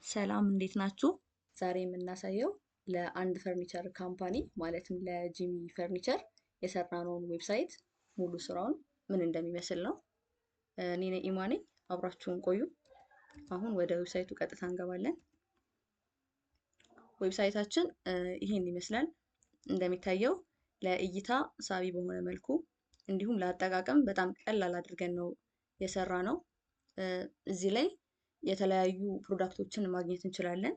ሰላም እንዴት ናችሁ? ዛሬ የምናሳየው ለአንድ ፈርኒቸር ካምፓኒ ማለትም ለጂሚ ፈርኒቸር የሰራነውን ዌብሳይት ሙሉ ስራውን ምን እንደሚመስል ነው። እኔ ነኝ ኢማ ነኝ። አብራችሁን ቆዩ። አሁን ወደ ዌብሳይቱ ቀጥታ እንገባለን። ዌብሳይታችን ይሄን ይመስላል። እንደሚታየው ለእይታ ሳቢ በሆነ መልኩ እንዲሁም ለአጠቃቀም በጣም ቀላል አድርገን ነው የሰራ ነው። እዚህ ላይ የተለያዩ ፕሮዳክቶችን ማግኘት እንችላለን።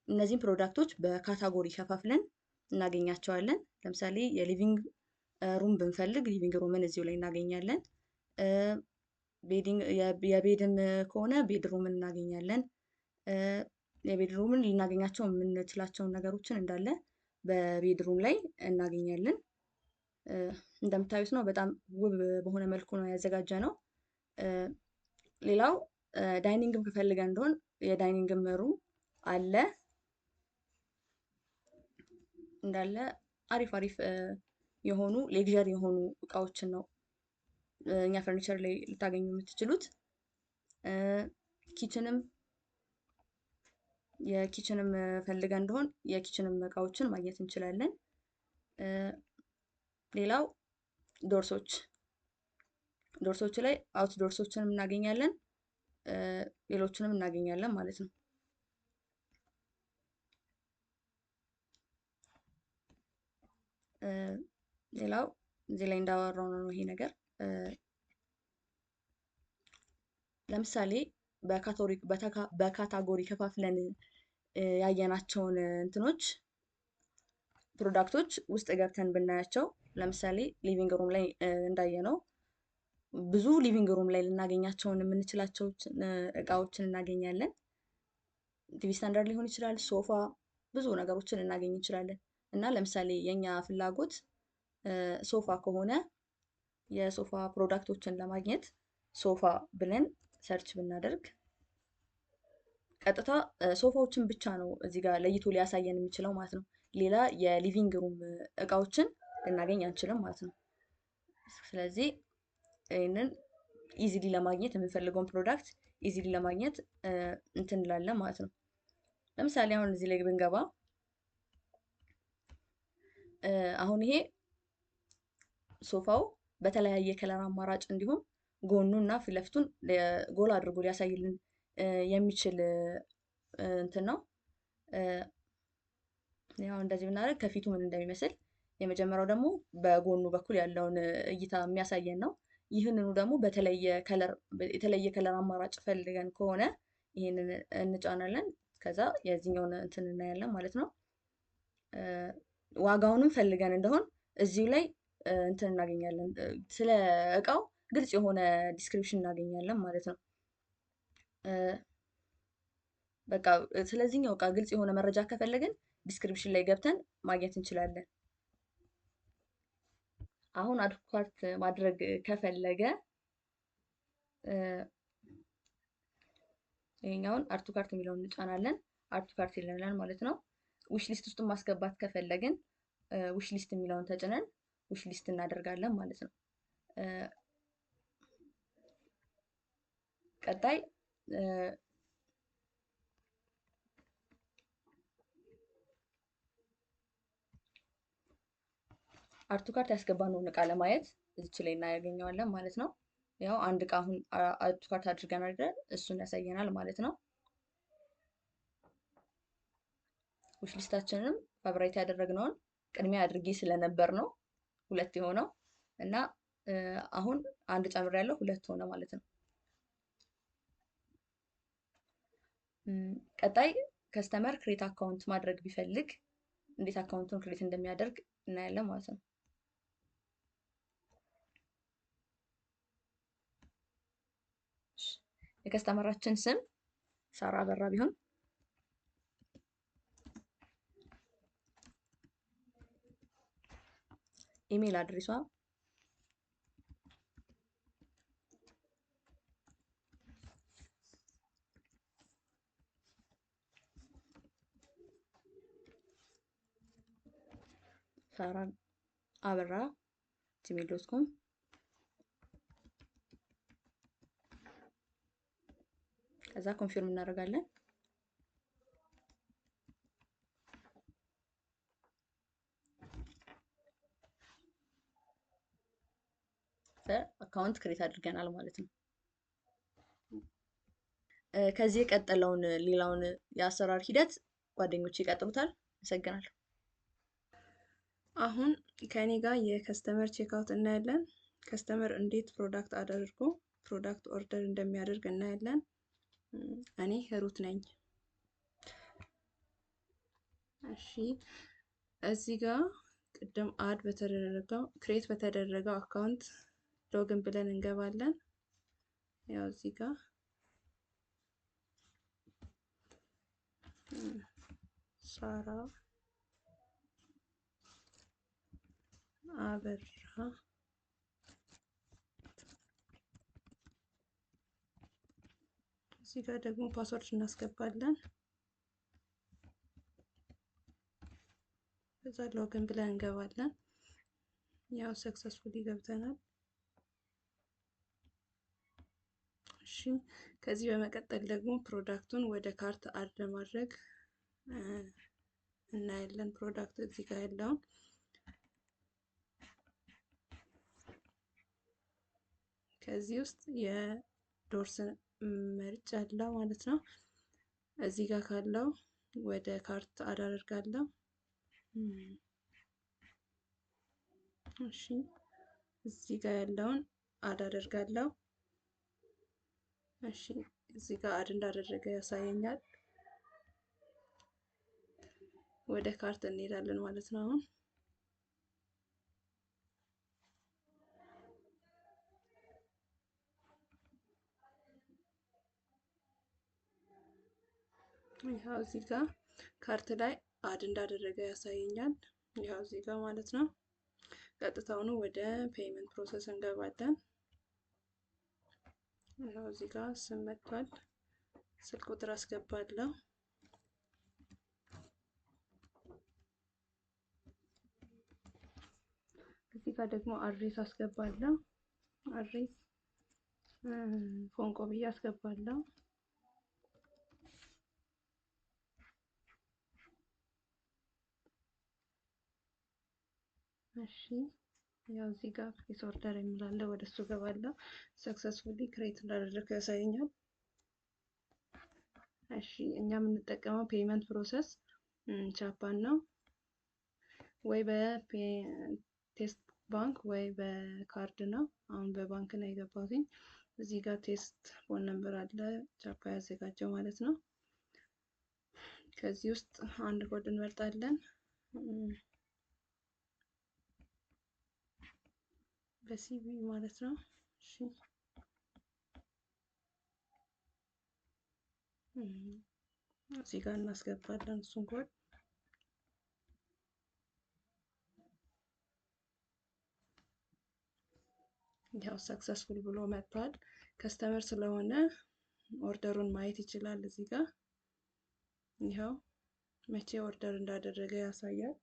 እነዚህን ፕሮዳክቶች በካታጎሪ ከፋፍለን እናገኛቸዋለን። ለምሳሌ የሊቪንግ ሩም ብንፈልግ ሊቪንግ ሩምን እዚሁ ላይ እናገኛለን። የቤድም ከሆነ ቤድ ሩምን እናገኛለን። የቤድ ሩምን ልናገኛቸው የምንችላቸውን ነገሮችን እንዳለ በቤድ ሩም ላይ እናገኛለን። እንደምታዩት ነው፣ በጣም ውብ በሆነ መልኩ ነው ያዘጋጀ ነው። ሌላው ዳይኒንግም ከፈልገን እንደሆን የዳይኒንግም ሩም አለ። እንዳለ አሪፍ አሪፍ የሆኑ ሌክዠሪ የሆኑ እቃዎችን ነው እኛ ፈርኒቸር ላይ ልታገኙ የምትችሉት። የኪችንም ፈልገን እንደሆን የኪችንም እቃዎችን ማግኘት እንችላለን። ሌላው ዶርሶች ላይ አውት ዶርሶችንም እናገኛለን፣ ሌሎችንም እናገኛለን ማለት ነው። ሌላው እዚህ ላይ እንዳወራው ነው ይሄ ነገር። ለምሳሌ በካታጎሪ ከፋፍለን ያየናቸውን እንትኖች ፕሮዳክቶች ውስጥ ገብተን ብናያቸው፣ ለምሳሌ ሊቪንግ ሩም ላይ እንዳየነው ብዙ ሊቪንግ ሩም ላይ ልናገኛቸውን የምንችላቸው እቃዎችን እናገኛለን። ቲቪ ስታንዳርድ ሊሆን ይችላል፣ ሶፋ፣ ብዙ ነገሮችን ልናገኝ እንችላለን። እና ለምሳሌ የኛ ፍላጎት ሶፋ ከሆነ የሶፋ ፕሮዳክቶችን ለማግኘት ሶፋ ብለን ሰርች ብናደርግ ቀጥታ ሶፋዎችን ብቻ ነው እዚህ ጋር ለይቶ ሊያሳየን የሚችለው ማለት ነው። ሌላ የሊቪንግ ሩም እቃዎችን ልናገኝ አንችልም ማለት ነው። ስለዚህ ይህንን ኢዚሊ ለማግኘት የምንፈልገውን ፕሮዳክት ኢዚሊ ለማግኘት እንትን እንላለን ማለት ነው። ለምሳሌ አሁን እዚህ ላይ ብንገባ አሁን ይሄ ሶፋው በተለያየ ከለር አማራጭ እንዲሁም ጎኑና ፊት ለፊቱን ጎላ አድርጎ ሊያሳይልን የሚችል እንትን ነው። ያው እንደዚህ ብናደርግ ከፊቱ ምን እንደሚመስል የመጀመሪያው ደግሞ በጎኑ በኩል ያለውን እይታ የሚያሳየን ነው። ይህንኑ ደግሞ የተለየ ከለር አማራጭ ፈልገን ከሆነ ይህንን እንጫናለን። ከዛ የዚህኛውን እንትን እናያለን ማለት ነው። ዋጋውንም ፈልገን እንደሆን እዚሁ ላይ እንትን እናገኛለን። ስለ እቃው ግልጽ የሆነ ዲስክሪፕሽን እናገኛለን ማለት ነው። በቃ ስለዚህኛው እቃ ግልጽ የሆነ መረጃ ከፈለግን ዲስክሪፕሽን ላይ ገብተን ማግኘት እንችላለን። አሁን አድ ቱ ካርት ማድረግ ከፈለገ ይሄኛውን አድ ቱ ካርት የሚለውን እንጫናለን። አድ ቱ ካርት ይለናል ማለት ነው። ዊሽ ሊስት ውስጥ ማስገባት ከፈለግን ዊሽ ሊስት የሚለውን ተጭነን ዊሽ ሊስት እናደርጋለን ማለት ነው። ቀጣይ አድ ቱ ካርት ያስገባነውን እቃ ለማየት እዚች ላይ እናያገኘዋለን ማለት ነው። ያው አንድ እቃ አሁን አድ ቱ ካርት አድርገን አይደል፣ እሱን ያሳየናል ማለት ነው። ዊሽ ሊስታችንንም ፋብራይት ያደረግነውን ቅድሚያ አድርጌ ስለነበር ነው ሁለት የሆነው እና አሁን አንድ ጨምሬያለሁ፣ ሁለት ሆነ ማለት ነው። ቀጣይ ከስተመር ክሬት አካውንት ማድረግ ቢፈልግ እንዴት አካውንቱን ክሬት እንደሚያደርግ እናያለን ማለት ነው። የከስተመራችን ስም ሳራ አበራ ቢሆን ኢሜል አድሬሷ ሳራ አበራ gmail.com ከዛ ኮንፊርም እናደርጋለን። አካውንት ክሬት አድርገናል ማለት ነው። ከዚህ የቀጠለውን ሌላውን የአሰራር ሂደት ጓደኞች ይቀጥሉታል። አመሰግናለሁ። አሁን ከኔ ጋር የከስተመር ቼክአውት እናያለን። ከስተመር እንዴት ፕሮዳክት አድርጎ ፕሮዳክት ኦርደር እንደሚያደርግ እናያለን። እኔ ሩት ነኝ። እሺ እዚህ ጋር ቅድም አድ በተደረገው ክሬት በተደረገው አካውንት ሎግን ብለን እንገባለን። ያው እዚህ ጋር ሳራ አበራ እዚህ ጋር ደግሞ ፓስወርድ እናስገባለን። ከዛ ሎግን ብለን እንገባለን። ያው ሰክሰስፉሊ ገብተናል። እሺ ከዚህ በመቀጠል ደግሞ ፕሮዳክቱን ወደ ካርት አድ ለማድረግ እናያለን። ፕሮዳክት እዚህ ጋር ያለውን ከዚህ ውስጥ የዶርስ መርጫ አለው ማለት ነው። እዚህ ጋር ካለው ወደ ካርት አድ አደርጋለሁ። እሺ እዚህ ጋር ያለውን አድ አደርጋለሁ። እሺ እዚህ ጋር አድ እንዳደረገ ያሳየኛል። ወደ ካርት እንሄዳለን ማለት ነው። ያው እዚህ ጋር ካርት ላይ አድ እንዳደረገ ያሳየኛል። ያው እዚህ ጋር ማለት ነው። ቀጥታውኑ ወደ ፔይመንት ፕሮሰስ እንገባለን። ያው እዚህ ጋር ስም መጥቷል። ስልክ ቁጥር አስገባለሁ። እዚህ ጋር ደግሞ አድሬስ አስገባለሁ። አድሬስ ፎንቆ ብዬ አስገባለሁ። እሺ ያው እዚህ ጋር ፕሌስ ኦርደር የሚላለ ወደ እሱ ገባለሁ። ሰክሰስፉሊ ክሬት እንዳደረገው ያሳየኛል። እሺ እኛ የምንጠቀመው ፔይመንት ፕሮሰስ ቻፓን ነው። ወይ በቴስት ባንክ ወይ በካርድ ነው። አሁን በባንክ ነው የገባሁኝ። እዚህ ጋር ቴስት ፎን ነምበር አለ ቻፓ ያዘጋጀው ማለት ነው። ከዚህ ውስጥ አንድ ኮድ እንመርጣለን። በሲቪ ማለት ነው። እሺ እዚህ ጋር እናስገባለን እሱን ኮድ። ያው ሰክሰስፉል ብሎ መጥቷል። ከስተመር ስለሆነ ኦርደሩን ማየት ይችላል። እዚህ ጋር ይኸው መቼ ኦርደር እንዳደረገ ያሳያል።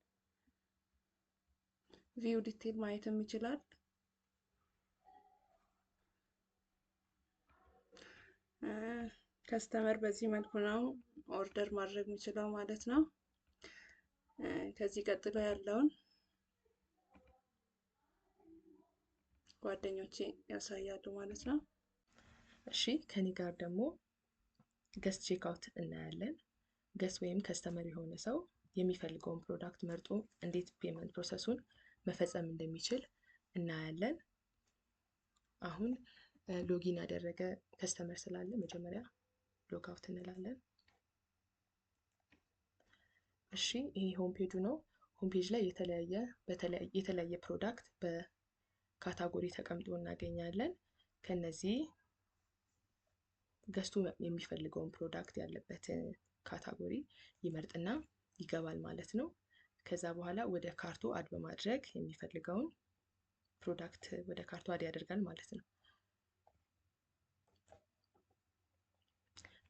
ቪው ዲቴል ማየትም ይችላል። ከስተመር በዚህ መልኩ ነው ኦርደር ማድረግ የሚችለው ማለት ነው። ከዚህ ቀጥሎ ያለውን ጓደኞቼ ያሳያሉ ማለት ነው። እሺ ከኔ ጋር ደግሞ ገስት ቼክአውት እናያለን። ገስት ወይም ከስተመር የሆነ ሰው የሚፈልገውን ፕሮዳክት መርጦ እንዴት ፔመንት ፕሮሰሱን መፈጸም እንደሚችል እናያለን። አሁን ሎጊን ያደረገ ከስተመር ስላለ መጀመሪያ ሎግ አውት እንላለን። እሺ ይሄ ሆም ፔጁ ነው። ሆም ፔጅ ላይ የተለያየ ፕሮዳክት በካታጎሪ ተቀምጦ እናገኛለን። ከነዚህ ገዝቶ የሚፈልገውን ፕሮዳክት ያለበትን ካታጎሪ ይመርጥና ይገባል ማለት ነው። ከዛ በኋላ ወደ ካርቱ አድ በማድረግ የሚፈልገውን ፕሮዳክት ወደ ካርቱ አድ ያደርጋል ማለት ነው።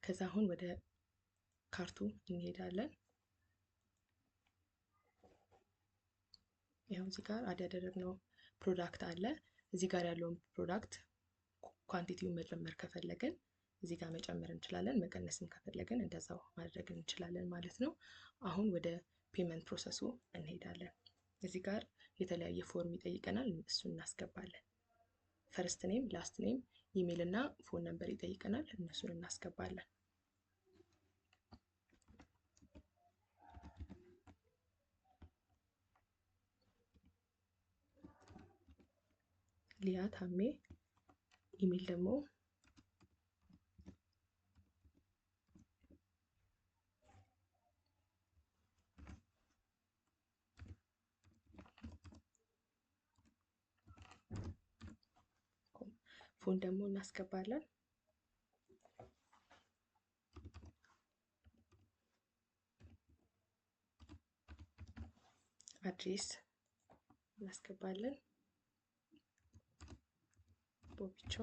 ከዛ አሁን ወደ ካርቱ እንሄዳለን። ያው እዚህ ጋር አድ ያደረግነው ፕሮዳክት አለ። እዚህ ጋር ያለውን ፕሮዳክት ኳንቲቲውን መጨመር ከፈለግን እዚህ ጋር መጨመር እንችላለን። መቀነስም ከፈለግን እንደዛው ማድረግ እንችላለን ማለት ነው። አሁን ወደ ፔመንት ፕሮሰሱ እንሄዳለን። እዚህ ጋር የተለያየ ፎርም ይጠይቀናል። እሱን እናስገባለን። ፈርስት ኔም፣ ላስት ኔም፣ ኢሜል እና ፎን ነምበር ይጠይቀናል። እነሱን እናስገባለን። ሊያ ታሜ፣ ኢሜል ደግሞ ፎን ደግሞ እናስገባለን። አድሬስ እናስገባለን። ቦቢቾ፣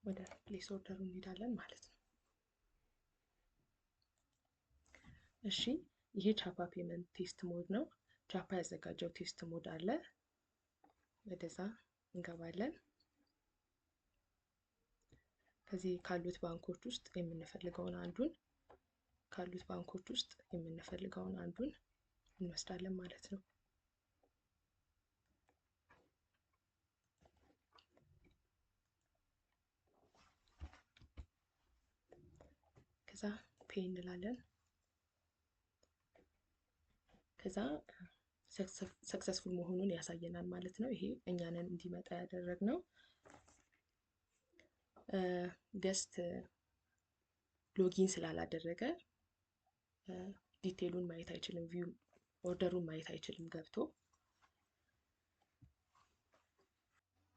ወደ ፕሌስ ኦርደሩ እንሄዳለን ማለት ነው። እሺ ይሄ ቻፓ ፔመንት ቴስት ሞድ ነው። ቻፓ ያዘጋጀው ቴስት ሞድ አለ። ወደዛ እንገባለን። ከዚህ ካሉት ባንኮች ውስጥ የምንፈልገውን አንዱን እንወስዳለን ማለት ነው። ከዛ ፔይ እንላለን። ከዛ ሰክሰስፉል መሆኑን ያሳየናል ማለት ነው። ይሄ እኛንን እንዲመጣ ያደረግነው። ገስት ሎጊን ስላላደረገ ዲቴሉን ማየት አይችልም፣ ቪው ኦርደሩን ማየት አይችልም ገብቶ።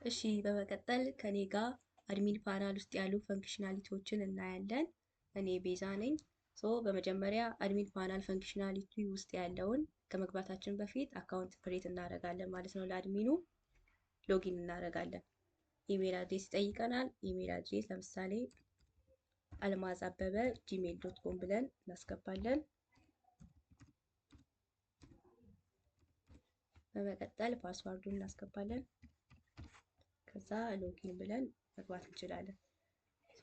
እሺ በመቀጠል ከኔ ጋር አድሚን ፓናል ውስጥ ያሉ ፈንክሽናሊቲዎችን እናያለን። እኔ ቤዛ ነኝ። በመጀመሪያ አድሚን ፓናል ፈንክሽናሊቲ ውስጥ ያለውን ከመግባታችን በፊት አካውንት ክሬት እናደርጋለን ማለት ነው። ለአድሚኑ ሎጊን እናደርጋለን። ኢሜል አድሬስ ይጠይቀናል። ኢሜል አድሬስ ለምሳሌ almaz@gmail.com ብለን እናስገባለን። በመቀጠል ፓስዋርዱን እናስገባለን። ከዛ ሎጊን ብለን መግባት እንችላለን።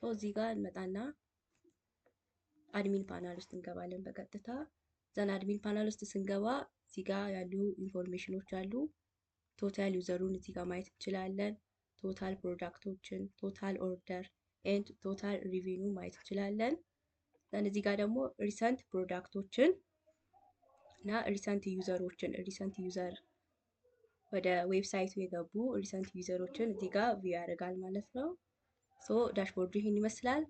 እዚህ ጋር እንመጣና አድሚን ፓናል ውስጥ እንገባለን በቀጥታ። ዘን አድሚን ፓናል ውስጥ ስንገባ እዚህ ጋር ያሉ ኢንፎርሜሽኖች አሉ። ቶታል ዩዘሩን እዚህ ጋር ማየት እንችላለን። ቶታል ፕሮዳክቶችን፣ ቶታል ኦርደር ኤንድ ቶታል ሪቪኑ ማየት እንችላለን። ዘን እዚህ ጋር ደግሞ ሪሰንት ፕሮዳክቶችን እና ሪሰንት ዩዘሮችን ዩዘር ወደ ዌብሳይቱ የገቡ ሪሰንት ዩዘሮችን እዚህ ጋር ቪው ያደርጋል ማለት ነው። ዳሽቦርዱ ይህን ይመስላል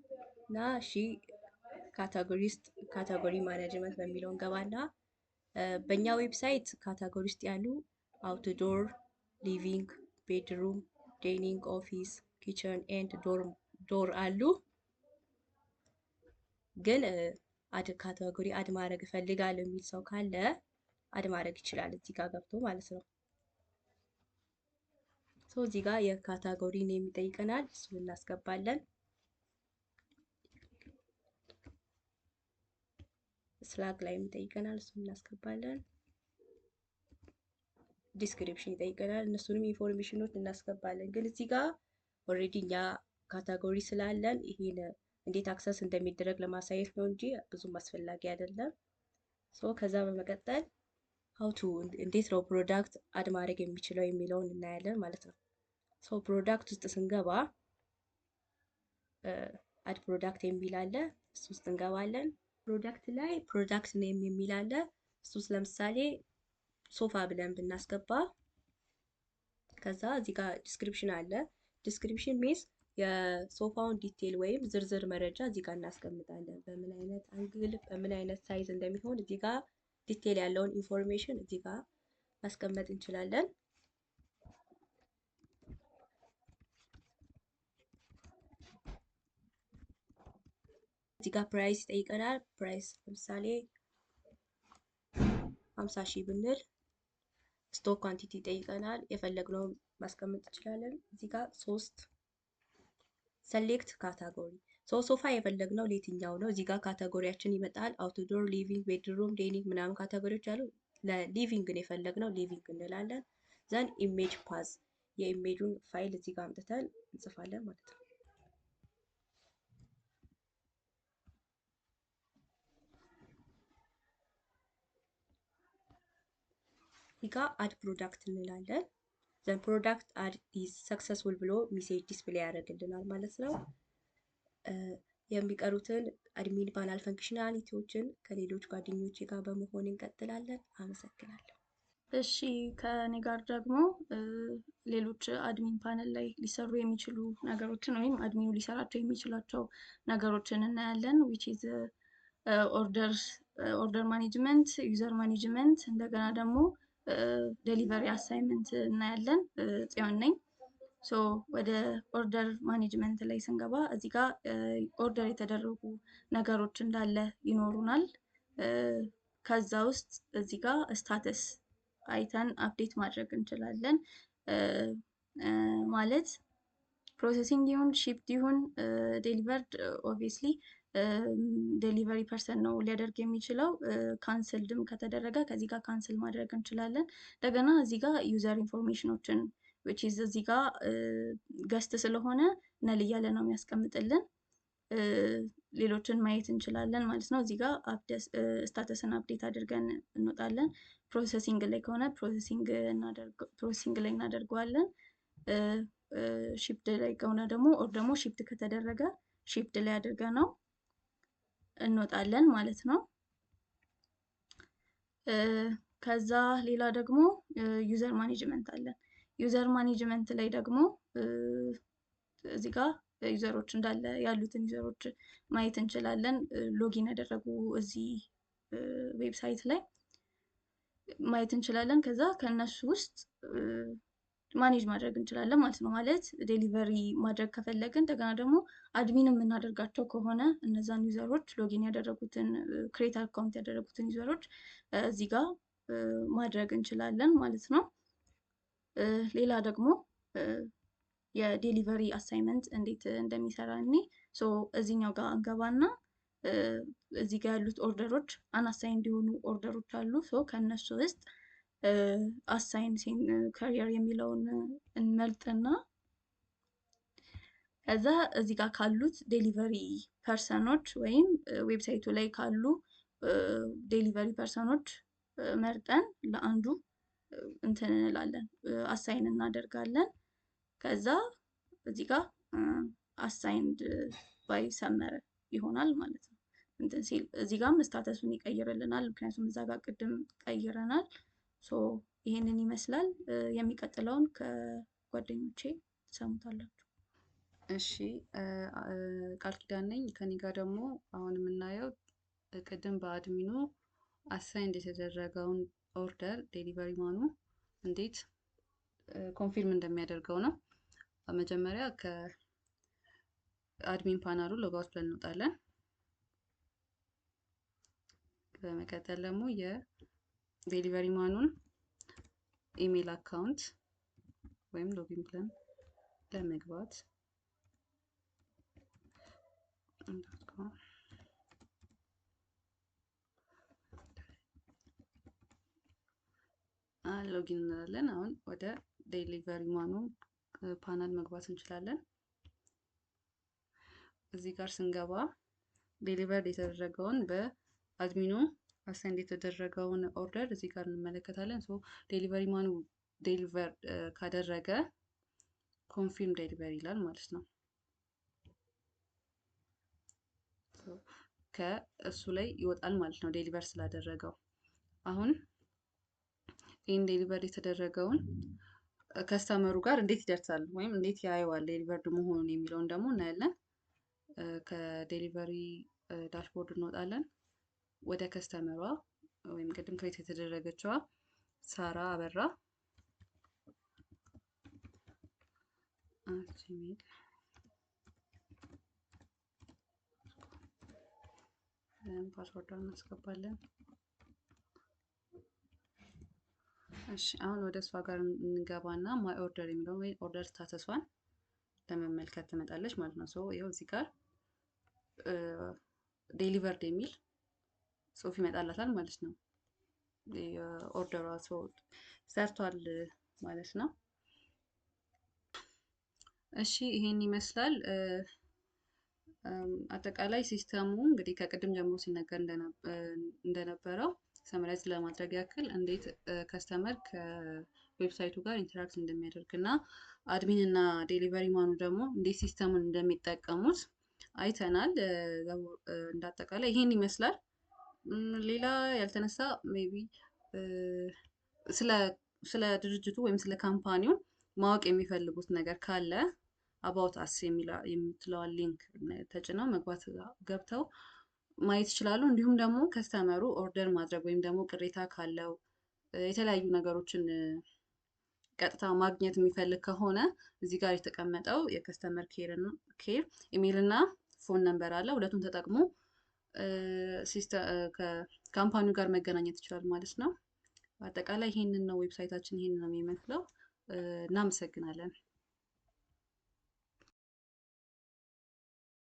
እና እሺ ካታጎሪ ውስጥ ካታጎሪ ማኔጅመንት በሚለው እንገባና በእኛ ዌብሳይት ካታጎሪ ውስጥ ያሉ አውትዶር፣ ሊቪንግ፣ ቤድሩም፣ ዳይኒንግ፣ ኦፊስ፣ ኪችን ኤንድ ዶር አሉ። ግን ካታጎሪ አድ ማድረግ እፈልጋለሁ የሚል ሰው ካለ አድ ማድረግ ይችላል እዚህ ጋር ገብቶ ማለት ነው። እዚህ ጋር የካታጎሪ ኔም ይጠይቀናል። እሱን እናስገባለን። ስላግ ላይ ይጠይቀናል። እሱን እናስገባለን። ዲስክሪፕሽን ይጠይቀናል። እነሱንም ኢንፎርሜሽኖች እናስገባለን። ግን እዚህ ጋር ኦልሬዲ እኛ ካታጎሪ ስላለን ይሄን እንዴት አክሰስ እንደሚደረግ ለማሳየት ነው እንጂ ብዙም አስፈላጊ አይደለም። ከዛ በመቀጠል እንዴት ነው ፕሮዳክት አድ ማድረግ የሚችለው የሚለውን እናያለን ማለት ነው። ፕሮዳክት ውስጥ ስንገባ አድ ፕሮዳክት የሚል አለ። እሱ ውስጥ እንገባለን። ፕሮዳክት ላይ ፕሮዳክት ኔም የሚል አለ። እሱ ውስጥ ለምሳሌ ሶፋ ብለን ብናስገባ ከዛ እዚህ ጋር ዲስክሪፕሽን አለ። ዲስክሪፕሽን ሚንስ የሶፋውን ዲቴል ወይም ዝርዝር መረጃ እዚህ ጋር እናስቀምጣለን። በምን አይነት አንግል፣ በምን አይነት ሳይዝ እንደሚሆን እዚህ ጋር ዲቴል ያለውን ኢንፎርሜሽን እዚህ ጋር ማስቀመጥ እንችላለን። እዚህ ጋር ፕራይስ ይጠይቀናል። ፕራይስ ለምሳሌ 50 ሺህ ብንል ስቶክ ኳንቲቲ ይጠይቀናል። የፈለግነውን ማስቀመጥ እንችላለን። እዚህ ጋር 3 ሰሌክት ካታጎሪ ሶፋ የፈለግነው ለየትኛው ነው። እዚህ ጋር ካታጎሪያችን ይመጣል። አውትዶር፣ ሊቪንግ፣ ቤድሩም፣ ዳይኒንግ ምናምን ካታጎሪዎች አሉ። ለሊቪንግ ነው የፈለግነው ሊቪንግ እንላለን። ዘን ኢሜጅ ፓዝ የኢሜጁን ፋይል እዚህ ጋር አምጥተን እንጽፋለን ማለት ነው። እዚህ ጋር አድ ፕሮዳክት እንላለን። ዘን ፕሮዳክት አድ ኢዝ ሰክሰስፉል ብሎ ሜሴጅ ዲስፕሌይ ያደርግልናል ማለት ነው። የሚቀሩትን አድሚን ፓናል ፈንክሽናሊቲዎችን ከሌሎች ጓደኞቼ ጋር በመሆን እንቀጥላለን። አመሰግናለሁ። እሺ ከኔ ጋር ደግሞ ሌሎች አድሚን ፓነል ላይ ሊሰሩ የሚችሉ ነገሮችን ወይም አድሚኑ ሊሰራቸው የሚችላቸው ነገሮችን እናያለን። ዊች ኢዝ ኦርደር ማኔጅመንት፣ ዩዘር ማኔጅመንት፣ እንደገና ደግሞ ዴሊቨሪ አሳይመንት እናያለን። ጽዮን ነኝ። ሶ ወደ ኦርደር ማኔጅመንት ላይ ስንገባ እዚህ ጋር ኦርደር የተደረጉ ነገሮች እንዳለ ይኖሩናል። ከዛ ውስጥ እዚህ ጋር ስታተስ አይተን አፕዴት ማድረግ እንችላለን። ማለት ፕሮሰሲንግ ይሁን ሺፕድ ይሁን ዴሊቨርድ ኦብቪየስሊ ዴሊቨሪ ፐርሰን ነው ሊያደርግ የሚችለው። ካንስልድም ከተደረገ ከዚህ ጋር ካንስል ማድረግ እንችላለን። እንደገና እዚህ ጋር ዩዘር ኢንፎርሜሽኖችን which is እዚህ ጋር ገስት ስለሆነ ነል እያለ ነው የሚያስቀምጥልን። ሌሎችን ማየት እንችላለን ማለት ነው። እዚህ ጋር ስታተስን አፕዴት አድርገን እንወጣለን። ፕሮሰሲንግ ላይ ከሆነ ፕሮሰሲንግ ላይ እናደርገዋለን። ሺፕድ ላይ ከሆነ ደግሞ ኦር ደግሞ ሺፕድ ከተደረገ ሺፕድ ላይ አድርገ ነው እንወጣለን ማለት ነው። ከዛ ሌላ ደግሞ ዩዘር ማኔጅመንት አለን። ዩዘር ማኔጅመንት ላይ ደግሞ እዚህ ጋር ዩዘሮች እንዳለ ያሉትን ዩዘሮች ማየት እንችላለን። ሎጊን ያደረጉ እዚህ ዌብሳይት ላይ ማየት እንችላለን። ከዛ ከነሱ ውስጥ ማኔጅ ማድረግ እንችላለን ማለት ነው። ማለት ዴሊቨሪ ማድረግ ከፈለግን እንደገና ደግሞ አድሚን የምናደርጋቸው ከሆነ እነዛን ዩዘሮች ሎጊን ያደረጉትን ክሬት አካውንት ያደረጉትን ዩዘሮች እዚህ ጋር ማድረግ እንችላለን ማለት ነው። ሌላ ደግሞ የዴሊቨሪ አሳይመንት እንዴት እንደሚሰራ እኔ እዚህኛው ጋር እንገባና እዚህ ጋር ያሉት ኦርደሮች አናሳይን እንዲሆኑ ኦርደሮች አሉ። ከነሱ ውስጥ አሳይን ካሪየር የሚለውን እንመርጥና ከዛ እዚህ ጋር ካሉት ዴሊቨሪ ፐርሰኖች ወይም ዌብሳይቱ ላይ ካሉ ዴሊቨሪ ፐርሰኖች መርጠን ለአንዱ እንትን እንላለን አሳይን እናደርጋለን። ከዛ እዚህ ጋር አሳይንድ ባይ ሰመረ ይሆናል ማለት ነው። እንትን ሲል እዚህ ጋርም ስታተሱን ይቀይርልናል፣ ምክንያቱም እዛ ጋር ቅድም ቀይረናል። ይሄንን ይመስላል። የሚቀጥለውን ከጓደኞቼ ትሰሙታላችሁ። እሺ ቃል ኪዳን ነኝ። ከኔ ጋር ደግሞ አሁን የምናየው ቅድም በአድሚኑ አሳይንድ የተደረገውን ኦርደር ዴሊቨሪ ማኑ እንዴት ኮንፊርም እንደሚያደርገው ነው። መጀመሪያ ከአድሚን ፓናሉ ሎጋውት ብለን እንወጣለን። በመቀጠል ደግሞ የዴሊቨሪ ማኑን ኢሜል አካውንት ወይም ሎጊን ብለን ለመግባት ሎጊን እንላለን። አሁን ወደ ዴሊቨሪ ማኑ ፓናል መግባት እንችላለን። እዚህ ጋር ስንገባ ዴሊቨር የተደረገውን በአድሚኑ አሳይንድ የተደረገውን ኦርደር እዚህ ጋር እንመለከታለን። ዴሊቨሪ ማኑ ዴሊቨር ካደረገ ኮንፊርም ዴሊቨሪ ይላል ማለት ነው። ከእሱ ላይ ይወጣል ማለት ነው ዴሊቨር ስላደረገው። አሁን ይህን ዴሊቨር የተደረገውን ከስተመሩ ጋር እንዴት ይደርሳል ወይም እንዴት ያየዋል ዴሊቨርድ መሆኑን የሚለውን ደግሞ እናያለን። ከዴሊቨሪ ዳሽቦርድ እንወጣለን። ወደ ከስተመሯ ወይም ቅድም ክሬት የተደረገችዋ ሳራ አበራ ጂሜል ፓስወርዷን እናስገባለን። እሺ አሁን ወደ እሷ ጋር እንገባና ማይ ኦርደር የሚለውን ወይ ኦርደር ስታተሷን ለመመልከት ትመጣለች ማለት ነው። ይኸው እዚህ ጋር ዴሊቨርድ የሚል ጽሑፍ ይመጣላታል ማለት ነው። የኦርደሯ ሰው ሰርቷል ማለት ነው። እሺ ይሄን ይመስላል። አጠቃላይ ሲስተሙ እንግዲህ ከቅድም ጀምሮ ሲነገር እንደነበረው ሰመራይዝ ለማድረግ ያክል እንዴት ከስተመር ከዌብሳይቱ ጋር ኢንተራክት እንደሚያደርግ እና አድሚን እና ዴሊቨሪ ማኑ ደግሞ እንዴት ሲስተሙን እንደሚጠቀሙት አይተናል። እንዳጠቃላይ ይሄን ይመስላል። ሌላ ያልተነሳ ሜቢ ስለ ድርጅቱ ወይም ስለ ካምፓኒው ማወቅ የሚፈልጉት ነገር ካለ አባውት አስ የምትለዋን ሊንክ ተጭነው ገብተው ማየት ይችላሉ። እንዲሁም ደግሞ ከስተመሩ ኦርደር ማድረግ ወይም ደግሞ ቅሬታ ካለው የተለያዩ ነገሮችን ቀጥታ ማግኘት የሚፈልግ ከሆነ እዚህ ጋር የተቀመጠው የከስተመር ኬር ኢሜይል እና ፎን ነምበር አለ። ሁለቱን ተጠቅሞ ከካምፓኒው ጋር መገናኘት ይችላል ማለት ነው። በአጠቃላይ ይሄንን ነው ዌብሳይታችን ይሄንን ነው የሚመስለው። እናመሰግናለን።